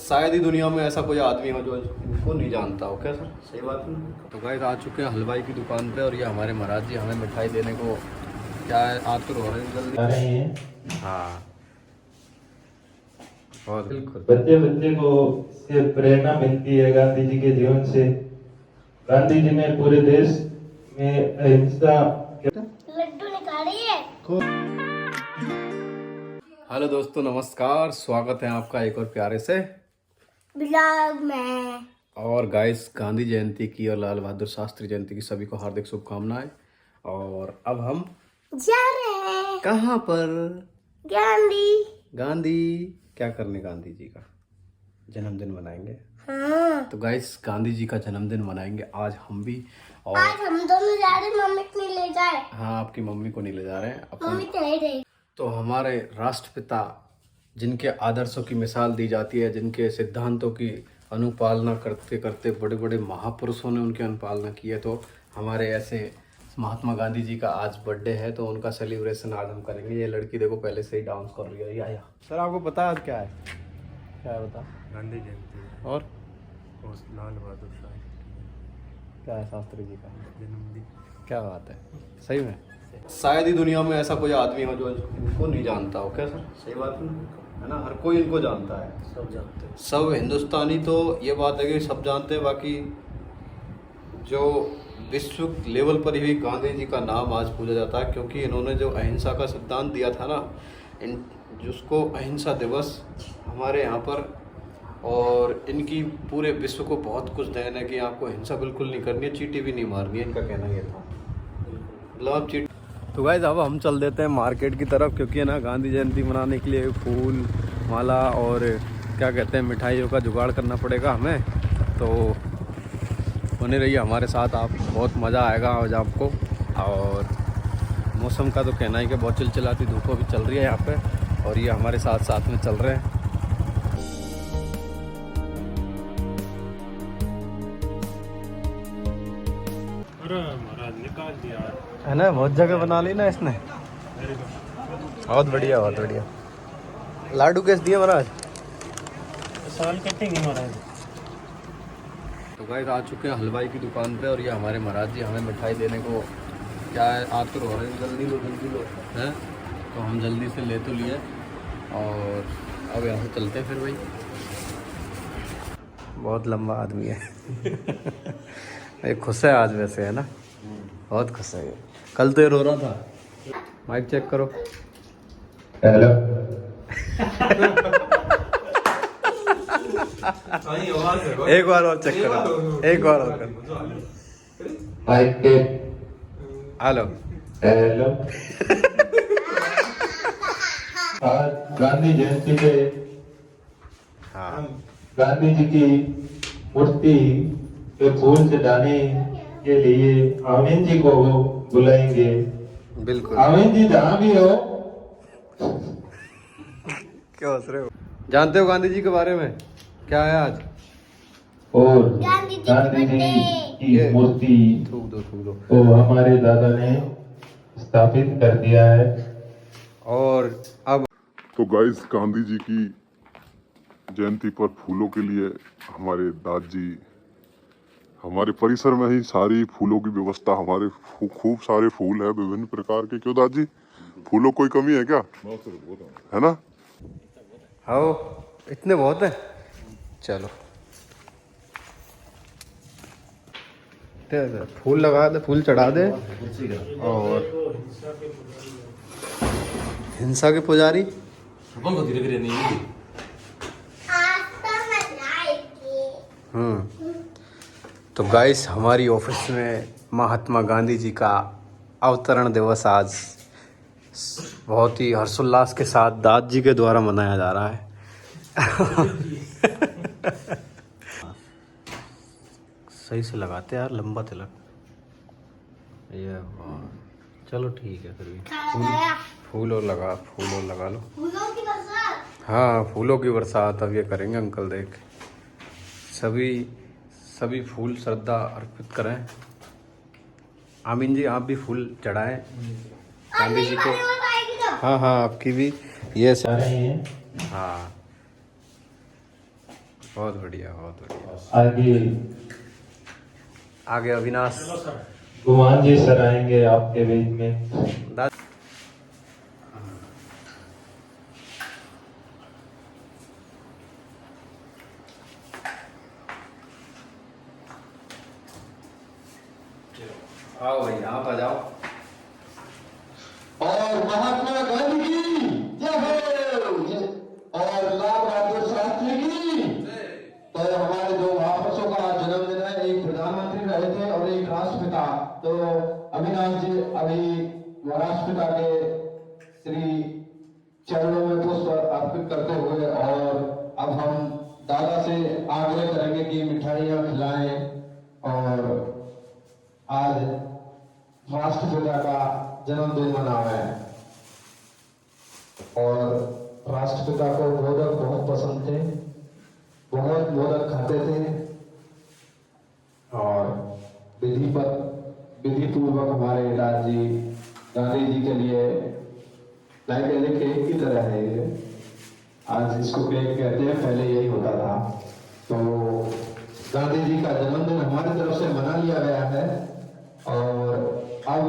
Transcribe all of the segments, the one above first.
शायद ही दुनिया में ऐसा कोई आदमी हो जो इनको नहीं जानता हो। क्या सर, सही बात है। तो गाइस आ चुके हैं हलवाई की दुकान पे और ये हमारे महाराज जी हमें मिठाई देने को क्या है, आतुर हो रहे हैं जल्दी आ रहे हैं। हाँ और बिल्कुल बच्चे बच्चे को से प्रेरणा मिलती है गांधी जी के जीवन से। गांधी जी ने पूरे देश में अहिंसा लड्डू निकालिए। हेलो दोस्तों, नमस्कार, स्वागत है आपका एक और प्यारे से ब्लॉग में। और गाइस गांधी जयंती की और लाल बहादुर शास्त्री जयंती की सभी को हार्दिक शुभकामनाएं। और अब हम जा रहे हैं कहाँ पर? गांधी क्या करने? गांधी जी का जन्मदिन मनाएंगे। हाँ। तो गाइस गांधी जी का जन्मदिन मनाएंगे आज हम भी। और आज हम दोनों जा रहे हैं, मम्मी को नहीं ले जाए। हाँ, आपकी मम्मी को नहीं ले जा रहे हैं मम्मी तो नहीं रही। तो हमारे राष्ट्रपिता जिनके आदर्शों की मिसाल दी जाती है, जिनके सिद्धांतों की अनुपालना करते करते बड़े बड़े महापुरुषों ने उनकी अनुपालना की है, तो हमारे ऐसे महात्मा गांधी जी का आज बर्थडे है, तो उनका सेलिब्रेशन आज हम करेंगे। ये लड़की देखो पहले से ही डांस कर रही है। या सर आपको पता है आज क्या है? क्या है बता? गांधी जयंती और लाल बहादुर शास्त्री क्या है? शास्त्री जी का जन्मदिन। क्या बात है, सही में शायद ही दुनिया में ऐसा कोई आदमी हो जो इनको नहीं जानता हो। क्या सर, सही बात है ना? हर कोई इनको जानता है, सब जानते हैं। सब हिंदुस्तानी तो ये बात है कि सब जानते हैं। बाकी जो विश्व लेवल पर ही गांधी जी का नाम आज पूजा जाता है, क्योंकि इन्होंने जो अहिंसा का सिद्धांत दिया था ना, जिसको अहिंसा दिवस हमारे यहाँ पर, और इनकी पूरे विश्व को बहुत कुछ देन है कि आपको हिंसा बिल्कुल नहीं करनी है, चींटी भी नहीं मारनी है, इनका कहना ये था। मतलब चींटी। तो गाइस अब हम चल देते हैं मार्केट की तरफ, क्योंकि है ना गांधी जयंती मनाने के लिए फूल माला और क्या कहते हैं मिठाइयों का जुगाड़ करना पड़ेगा हमें। तो बने रहिए हमारे साथ, आप बहुत मज़ा आएगा आज आपको। और मौसम का तो कहना ही कि बहुत चिलचिलाती धूप भी चल रही है यहाँ पे, और ये हमारे साथ साथ में चल रहे हैं। अरे महाराज निकाल दिया है ना, बहुत जगह बना ली ना इसने। बहुत बढ़िया, बहुत बढ़िया। लाडू कैसे दिए महाराज? साल कटेंगे महाराज। तो गाइस आ चुके हैं हलवाई की दुकान पे और ये हमारे महाराज जी हमें मिठाई देने को क्या है, आतुर हो रहे हैं। जल्दी लो हैं। तो हम जल्दी से ले तो लिए और अब यहाँ से चलते हैं फिर भाई। बहुत लंबा आदमी है ये खुश है आज वैसे, है ना? बहुत खुश है ये। कल तो ये रो रहा था। माइक चेक करो। हेलो। एक बार और चेक करो, एक बार और करो। माइक टेक। हेलो। हेलो। आज गांधी जयंती पे हाँ, गांधी जी की मूर्ति पे फूल चढ़ाने के लिए आमिन जी को बुलाएंगे। बिल्कुल। आमिन जी जहाँ भी हो। क्या हंस रहे हो? जानते हो गांधी जी के बारे में क्या है आज? और गांधी जी गांधी जी की ये मूर्ति थूक दो को हमारे दादा ने स्थापित कर दिया है। और अब तो गाइस गांधी जी की जयंती पर फूलों के लिए हमारे दादाजी हमारे परिसर में ही सारी फूलों की व्यवस्था, हमारे खूब सारे फूल है विभिन्न प्रकार के। क्यों दादाजी, फूलों कोई कमी है क्या? है ना? आओ, इतने बहुत है। चलो फूल लगा दे, फूल चढ़ा दे। और हिंसा के पुजारी आज तो मैं लाएगी। तो गाइस हमारी ऑफिस में महात्मा गांधी जी का अवतरण दिवस आज बहुत ही हर्षोल्लास के साथ दाद जी के द्वारा मनाया जा रहा है सही से लगाते यार, लंबा तिलक। ये चलो ठीक है फिर भी। फूल और लगा लो। फूलों की बरसात। हाँ, फूलों की बरसात अब ये करेंगे अंकल। देख सभी फूल श्रद्धा अर्पित करें। आमीन जी आप भी फूल चढ़ाएं गांधी जी को। हाँ हाँ, आपकी भी ये जा रहे हैं। हाँ बहुत बढ़िया, बहुत बढ़िया। आगे आगे अविनाश गुमान जी सर आएंगे आपके बीच में। दादा। आओ भाई, आप आ जाओ। और महात्मा गांधी की जय हो और लाल बहादुर शास्त्री की। तो हमारे दो महापुरुषों का जन्मदिन है, एक प्रधानमंत्री रहे थे और एक राष्ट्रपिता। तो अविनाश जी अभी राष्ट्रपिता के श्री चरणों में पुष्प अर्पित करते हुए, और अब हम दादा से आग्रह करेंगे कि मिठाइयाँ खिलाएं। और आज राष्ट्रपिता का जन्मदिन मनावे हैं और राष्ट्रपिता को मोदक बहुत पसंद थे, बहुत मोदक खाते थे। और विधि पूर्वक हमारे दादाजी गांधी जी के लिए लाइक केक की तरह है ये। आज इसको केक कहते हैं, पहले यही होता था। तो गांधी जी का जन्मदिन हमारी तरफ से मना लिया गया है और अब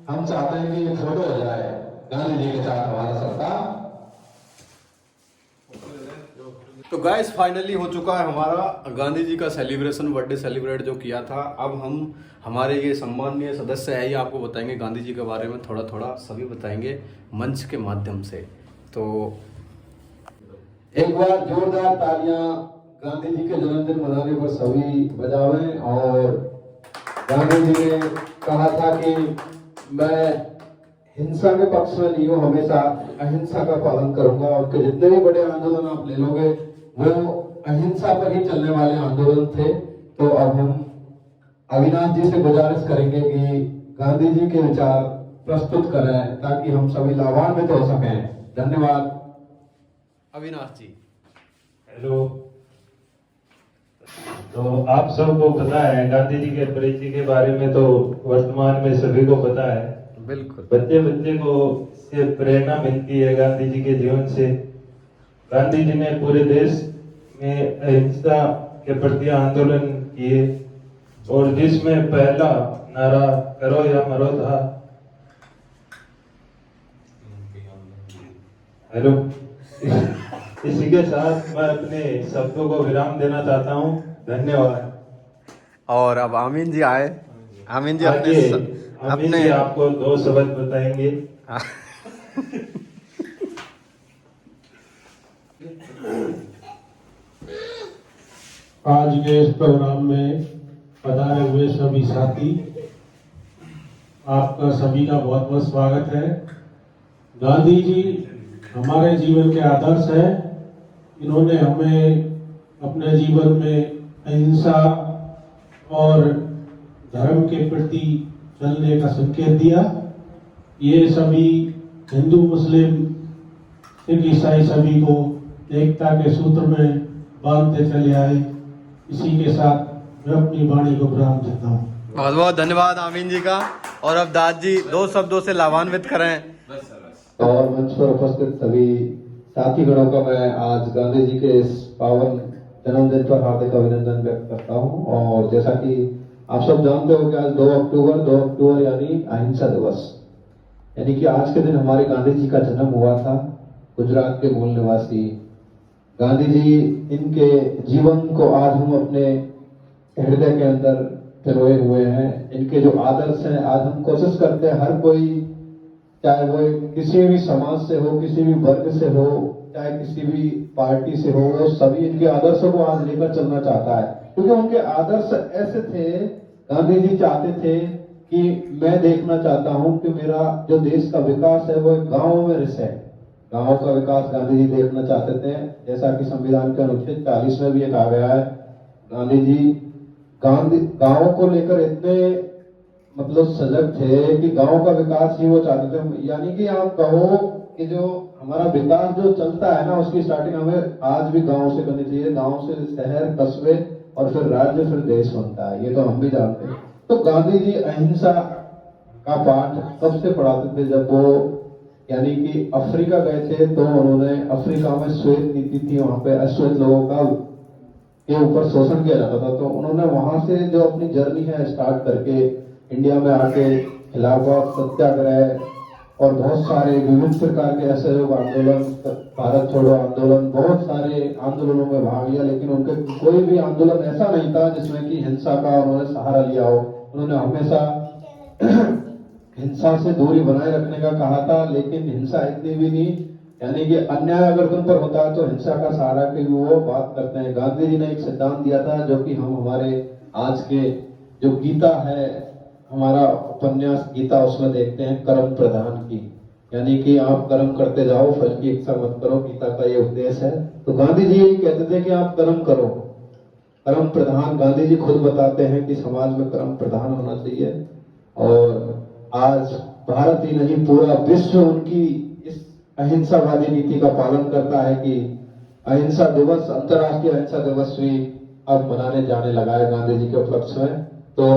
हम चाहते हैं कि ये फोटो हो जाए गांधी जी के साथ हमारा सबका। तो गाइस फाइनली हो चुका है हमारा गांधी जी का सेलिब्रेशन, बर्थडे सेलिब्रेट जो किया था। अब हम हमारे ये सम्माननीय सदस्य है, ये आपको बताएंगे गांधी जी के बारे में थोड़ा थोड़ा सभी बताएंगे मंच के माध्यम से। तो एक बार जोरदार तालियां गांधी जी के जन्मदिन मनाने पर सभी बजावें। और गांधी जी ने कहा था कि मैं हिंसा के पक्ष में नहीं हूँ, हमेशा अहिंसा का पालन करूंगा। उनके जितने भी बड़े आंदोलन आप ले लोगे वो अहिंसा पर ही चलने वाले आंदोलन थे। तो अब हम अविनाश जी से गुजारिश करेंगे कि गांधी जी के विचार प्रस्तुत करें ताकि हम सभी लाभान्वित हो सकें। धन्यवाद। अविनाश जी। हेलो। तो आप सबको पता है गांधी जी के परिचय के बारे में, तो वर्तमान में सभी को पता है। बिल्कुल। बच्चे बच्चे को से प्रेरणा मिलती है गांधी जी के जीवन से। गांधी जी ने पूरे देश में अहिंसा के प्रति आंदोलन किए और जिसमें पहला नारा करो या मरो था। हेलो। इसी के साथ मैं अपने शब्दों को विराम देना चाहता हूँ। धन्यवाद। और अब आमीन जी आए। आमीन जी अपने आपको दो शब्द बताएंगे। आज के इस प्रोग्राम में पधारे हुए सभी साथी, आपका सभी का बहुत बहुत स्वागत है। गांधी जी हमारे जीवन के आदर्श हैं। इन्होंने हमें अपने जीवन में अहिंसा और धर्म के प्रति चलने का संकेत दिया। ये सभी हिंदू मुस्लिम सिख ईसाई सभी को एकता के सूत्र में बांधते चले आए। इसी के साथ मैं अपनी वाणी को विराम देता हूँ। बहुत बहुत धन्यवाद आमीन जी का। और अब दादाजी दो शब्दों से लाभान्वित करें। और मंच पर उपस्थित सभी साथी गणों का मैं आज गांधी जी के इस पावन जन्मदिन पर हार्दिक अभिनंदन व्यक्त करता हूं। और जैसा कि आप सब जानते हो कि आज 2 अक्टूबर यानी अहिंसा दिवस, यानी कि आज के दिन हमारे गांधी जी का जन्म हुआ था। गुजरात के मूल निवासी गांधी जी, इनके जीवन को आज हम अपने हृदय के अंदर पिरोए हुए हैं। इनके जो आदर्श हैं, आज हम कोशिश करते हैं हर कोई, चाहे वो किसी भी समाज से हो, किसी भी वर्ग से हो, चाहे किसी भी पार्टी से हो, वो सभी इनके आदर्शों को आज लेकर चलना चाहता है। क्योंकि उनके आदर्श ऐसे थे, गांधी जी चाहते थे कि मैं देखना चाहता हूं कि मेरा जो देश का विकास है वो गांवों में रिसे। गांवों का विकास गांधी जी देखना चाहते थे। जैसा कि संविधान के अनुच्छेद 40 में भी ये कहा गया है, गांधी जी गांवों को लेकर इतने मतलब सजग थे कि गांव का विकास ही वो चाहते थे। यानी कि आप कहो कि जो हमारा विकास जो चलता है ना, उसकी स्टार्टिंग हमें आज भी गांव से करनी चाहिए। गांव से शहर, कस्बे और फिर राज्य, फिर देश बनता है। ये तो हम भी जानते हैं। तो गांधी जी अहिंसा का पाठ कब से पढ़ाते थे? जब वो यानी कि अफ्रीका गए थे, तो उन्होंने अफ्रीका में श्वेत नीति थी, वहां पे अश्वेत लोगों का के ऊपर शोषण किया जाता था, तो उन्होंने वहां से जो अपनी जर्नी है स्टार्ट करके इंडिया में आके खिलाफत सत्याग्रह और बहुत सारे विभिन्न प्रकार के असहयोग आंदोलन, भारत छोड़ो आंदोलन, बहुत सारे आंदोलनों में भाग लिया, लेकिन उनके कोई भी आंदोलन ऐसा नहीं था जिसमें कि हिंसा का उन्होंने सहारा लिया हो। उन्होंने हमेशा हिंसा से दूरी बनाए रखने का कहा था, लेकिन हिंसा इतनी भी नहीं, यानी कि अन्याय अगर तुम पर होता है तो हिंसा का सहारा की वो बात करते हैं। गांधी जी ने एक सिद्धांत दिया था जो कि हम हमारे आज के जो गीता है, हमारा उपन्यास गीता, उसमें देखते हैं कर्म प्रधान की, यानी कि आप कर्म करते जाओ, फल की इच्छा मत करो, गीता का ये उपदेश है। तो गांधी जी यही कहते थे कि आप कर्म करो, कर्म प्रधान। गांधी जी खुद बताते हैं कि समाज में कर्म प्रधान होना चाहिए, और आज भारत ही नहीं पूरा विश्व उनकी इस अहिंसावादी नीति का पालन करता है कि अहिंसा दिवस, अंतर्राष्ट्रीय अहिंसा दिवस भी अब मनाने जाने लगा है गांधी जी के उपलक्ष्य में। तो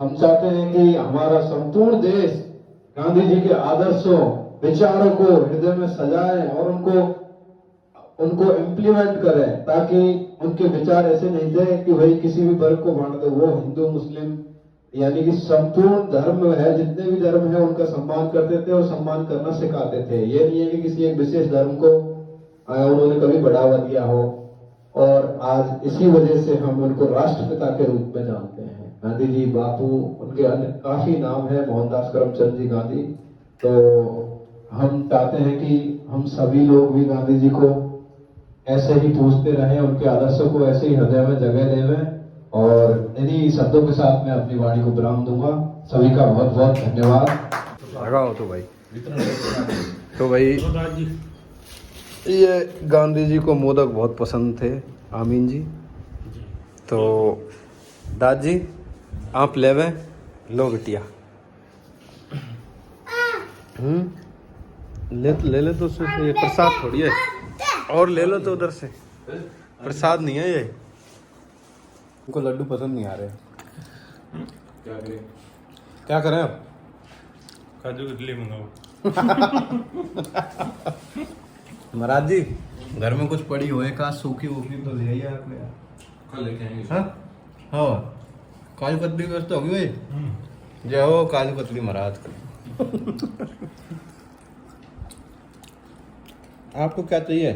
हम चाहते हैं कि हमारा संपूर्ण देश गांधी जी के आदर्शों, विचारों को हृदय में सजाए और उनको इम्प्लीमेंट करें, ताकि उनके विचार ऐसे नहीं थे कि भाई किसी भी वर्ग को बांट दो। वो हिंदू मुस्लिम यानी कि संपूर्ण धर्म है, जितने भी धर्म है उनका सम्मान करते थे और सम्मान करना सिखाते थे। ये नहीं है कि किसी एक विशेष धर्म को उन्होंने कभी बढ़ावा दिया हो, और आज इसी वजह से हम उनको राष्ट्रपिता के रूप में जानते हैं। गांधी जी, बापू, उनके अन्य काफी नाम है, मोहनदास करमचंद जी गांधी। तो हम चाहते हैं कि हम सभी लोग भी गांधी जी को ऐसे ही पूछते रहें, उनके आदर्शों को ऐसे ही हृदय में जगह देवें, और इन्हीं शब्दों के साथ मैं अपनी वाणी को विराम दूंगा। सभी का बहुत बहुत धन्यवाद। लगाओ तो भाई। तो भाई तो दादी ये गांधी जी को मोदक बहुत पसंद थे, आमीन जी। तो दादी आप लेवे लो बिटिया, ले ले तो उससे, ये प्रसाद थोड़ी है, और ले लो तो उधर से, प्रसाद नहीं है ये। उनको लड्डू पसंद नहीं आ रहे, क्या करें अब? काजू कतली मंगाओ। महाराज जी, घर में कुछ पड़ी हुए का सूखी वूखी तो ले आइए आप यार। कल लेके आएंगे। हाँ काजू कतली की व्यवस्था होगी भाई। जय हो काजू कतली महाराज। आपको क्या चाहिए?